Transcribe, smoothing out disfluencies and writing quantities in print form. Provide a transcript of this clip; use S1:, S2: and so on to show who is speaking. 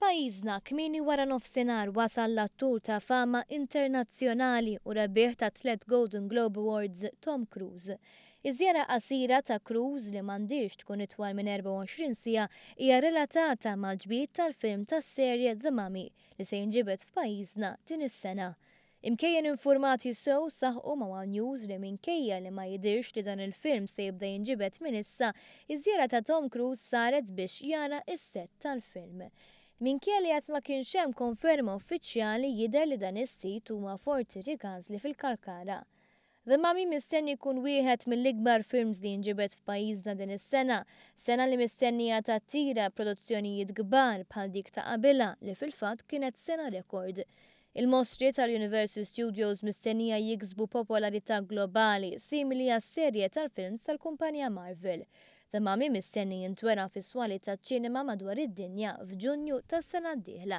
S1: F'pajjiżna kmieni wara nofsinhar wasal l-attur ta' fama internazzjonali u rebbieħ ta' 3 Golden Globe Awards Tom Cruise. Iż-żjara qasira ta' Cruise li m'għandix tkun itwal minn 24 siegħa hija relatata mal-ġbir tal-film tas-serje The Mummy li se jinġibed f'pajjiżna din is-sena. Imkejjen infurmati sew saħqu ma' One News li minkejja li ma jidhirx li dan il-film se jibda jinġibed minn issa, iż-żjara ta' Tom Cruise saret biex jara s-sett tal-film. Minkejja li qatt ma kienx hemm konferma uffiċjali jidher li dan is-sit huma forti rigażli fil-kalkara. The Mummy mistenni jkun wieħed mill-ikbar films li jinġibed f'pajjiżna din is-sena, sena li mistennija tattira produzzjonijiet kbar bħal dik ta' qabilha li fil-fatt kienet sena rekord. Il-mostri tal-Universal Studios mistennija jiksbu popolarità globali simili għas-serje tal-films tal-kumpanija Marvel. The Mummy mistenni jintwera fis-swali taċ-ċinema madwar id-dinja f'Ġunju tas-sena d-dieħla.